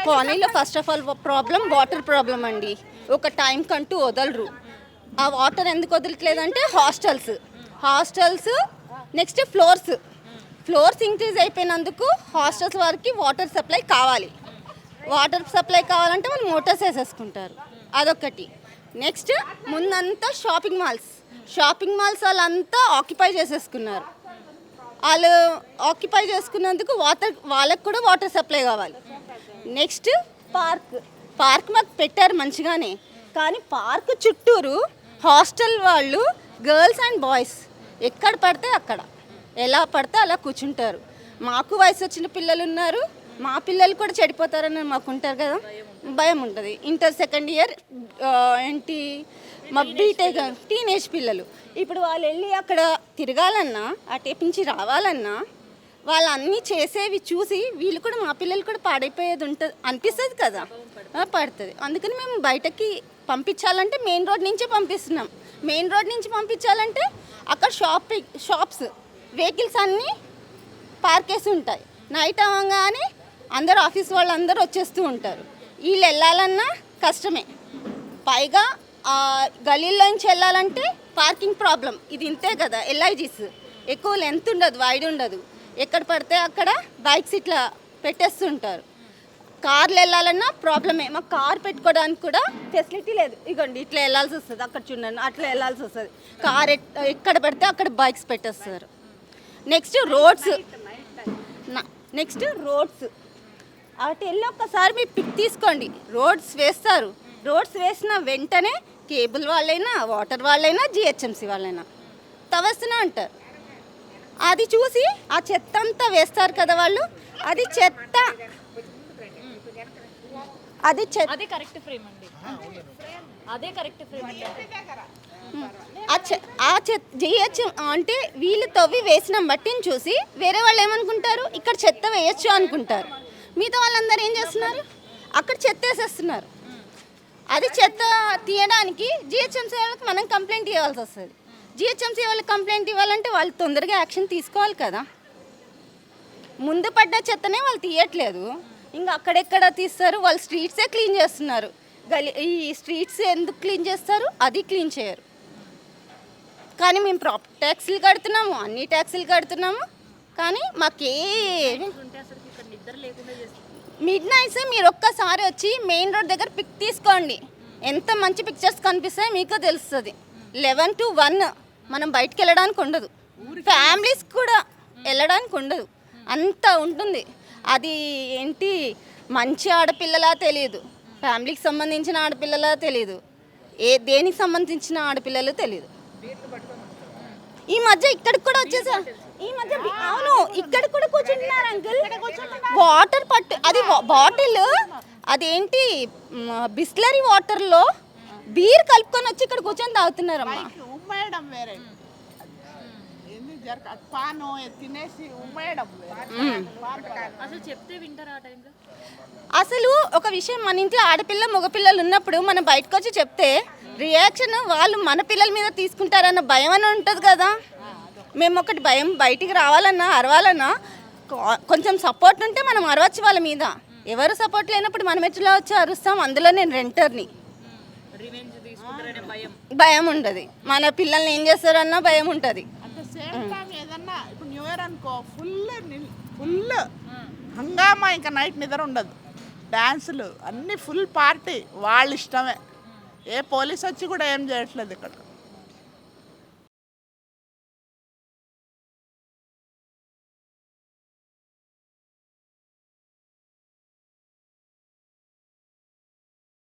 కాలనీలో first of all problem water problem అండి. ఒక టైం కంటూ వదలరు. ఆ వాటర్ ఎందుకు వదలట్లేదంటే హాస్టల్స్ నెక్స్ట్ ఫ్లోర్స్ ఇంక్రీజ్ అయిపోయినందుకు హాస్టల్స్ వారికి వాటర్ సప్లై కావాలంటే వాళ్ళు మోటార్స్ వేసేసుకుంటారు. అదొకటి. నెక్స్ట్ ముందంతా షాపింగ్ మాల్స్ వాళ్ళంతా ఆక్యుపై చేసేసుకున్నారు. వాళ్ళు ఆక్యుపై చేసుకున్నందుకు వాళ్ళకు కూడా వాటర్ సప్లై కావాలి. నెక్స్ట్ పార్క్ మాకు పెట్టారు మంచిగానే, కానీ పార్క్ చుట్టూరు హాస్టల్ వాళ్ళు గర్ల్స్ అండ్ బాయ్స్ ఎక్కడ పడితే అక్కడ ఎలా పడితే అలా కూర్చుంటారు. మాకు వయసు వచ్చిన పిల్లలు ఉన్నారు, మా పిల్లలు కూడా చెడిపోతారని మాకు ఉంటారు కదా, భయం ఉంటుంది. ఇంటర్ సెకండ్ ఇయర్ మా బీటెక్ టీనేజ్ పిల్లలు ఇప్పుడు వాళ్ళు వెళ్ళి అక్కడ తిరగాలన్నా అటేపించి రావాలన్నా వాళ్ళు అన్నీ చేసేవి చూసి వీళ్ళు కూడా మా పిల్లలు కూడా పాడైపోయేది ఉంటుంది అనిపిస్తుంది కదా, పడుతుంది. అందుకని మేము బయటకి పంపించాలంటే మెయిన్ రోడ్ నుంచే పంపిస్తున్నాం. మెయిన్ రోడ్ నుంచి పంపించాలంటే అక్కడ షాప్స్ వెహికల్స్ అన్నీ పార్క్ చేసి ఉంటాయి. నైట్ అవ్వగానే అందరు ఆఫీస్ వాళ్ళు అందరూ వచ్చేస్తూ ఉంటారు. వీళ్ళు వెళ్ళాలన్నా కష్టమే. పైగా గలీల్లోంచి వెళ్ళాలంటే పార్కింగ్ ప్రాబ్లం. ఇది ఇంతే కదా, ఎల్ఐజీస్ ఎక్కువ లెంత్ ఉండదు, వైడ్ ఉండదు. ఎక్కడ పడితే అక్కడ బైక్స్ ఇట్లా పెట్టేస్తుంటారు. కార్లు వెళ్ళాలన్నా ప్రాబ్లమే. మాకు కార్ పెట్టుకోవడానికి కూడా ఫెసిలిటీ లేదు. ఇగోండి ఇట్లా వెళ్ళాల్సి వస్తుంది, అక్కడ చూడండి అట్లా వెళ్ళాల్సి వస్తుంది. కార్ ఎక్కడ పడితే అక్కడ బైక్స్ పెట్టేస్తారు. నెక్స్ట్ రోడ్స్ అటు వెళ్ళి ఒక్కసారి మీరు పిక్ తీసుకోండి. రోడ్స్ వేసిన వెంటనే కేబుల్ వాళ్ళైనా వాటర్ వాళ్ళైనా జిహెచ్ఎంసీ వాళ్ళైనా తవ్వేస్తూనే ఉంటారు. అది చూసి ఆ చెత్త అంతా వేస్తారు కదా వాళ్ళు. జిహెచ్ఎం అంటే వీళ్ళు తవ్వి వేసిన మట్టిని చూసి వేరే వాళ్ళు ఏమనుకుంటారు, ఇక్కడ చెత్త వేయచ్చు అనుకుంటారు. మిగతా వాళ్ళందరూ ఏం చేస్తున్నారు, అక్కడ చెత్త వేసేస్తున్నారు. అది చెత్త తీయడానికి జిహెచ్ఎంసీ వాళ్ళకి మనం కంప్లైంట్ ఇవ్వాల్సి వస్తుంది. జిహెచ్ఎంసీ వాళ్ళకి కంప్లైంట్ ఇవ్వాలంటే వాళ్ళు తొందరగా యాక్షన్ తీసుకోవాలి కదా. ముందు పడ్డ చెత్తనే వాళ్ళు తీయట్లేదు, ఇంకా అక్కడెక్కడ తీస్తారు. వాళ్ళు స్ట్రీట్సే క్లీన్ చేస్తున్నారు. ఈ స్ట్రీట్స్ ఎందుకు క్లీన్ చేస్తారు, అది క్లీన్ చేయరు. కానీ మేము ట్యాక్సీలు కడుతున్నాము, అన్ని ట్యాక్సీలు కడుతున్నాము, కానీ మాకే మిడ్ నైట్స్ మీరు ఒక్కసారి వచ్చి మెయిన్ రోడ్ దగ్గర పిక్ తీసుకోండి. ఎంత మంచి పిక్చర్స్ కనిపిస్తాయో మీకు తెలుస్తుంది. 11 to 1 మనం బయటకు వెళ్ళడానికి ఉండదు, ఫ్యామిలీస్ కూడా వెళ్ళడానికి ఉండదు, అంత ఉంటుంది. అది ఏంటి మంచి ఆడపిల్లలా తెలియదు, ఫ్యామిలీకి సంబంధించిన ఆడపిల్లలా తెలియదు, దేనికి సంబంధించిన ఆడపిల్లలు తెలియదు. ఈ మధ్య ఇక్కడికి కూడా వచ్చేసా, అవును ఇక్కడ కూడా కూర్చుంటున్నారు అంకుల్. వాటర్ అది బాటిల్ అదేంటి బిస్లరీ వాటర్లో బీర్ కలుపుకొని వచ్చి ఇక్కడ కూర్చొని తాగుతున్నారమ్మా. అసలు ఒక విషయం, మన ఇంట్లో ఆడపిల్ల మగపిల్లలు ఉన్నప్పుడు మనం బయటకు వచ్చి చెప్తే రియాక్షన్ వాళ్ళు మన పిల్లల మీద తీసుకుంటారన్న భయం అని ఉంటుంది కదా. మేము ఒకటి భయం, బయటికి రావాలన్నా అరవాలన్నా కొంచెం సపోర్ట్ ఉంటే మనం అరవచ్చు వాళ్ళ మీద. ఎవరు సపోర్ట్ లేనప్పుడు మనం ఎట్లా వచ్చి అరుస్తాం. అందులో నేను రెంటర్ని, భయం ఉంటుంది. మన పిల్లల్ని ఏం చేస్తారన్నా భయం ఉంటుంది. ఏదన్నా ఇప్పుడు న్యూ ఇయర్ అనుకో ఫుల్ హంగామా, ఇంకా నైట్ నిద్ర ఉండదు, డ్యాన్సులు అన్నీ ఫుల్ పార్టీ, వాళ్ళ ఇష్టమే. ఏ పోలీస్ వచ్చి కూడా ఏం చేయట్లేదు ఇక్కడ.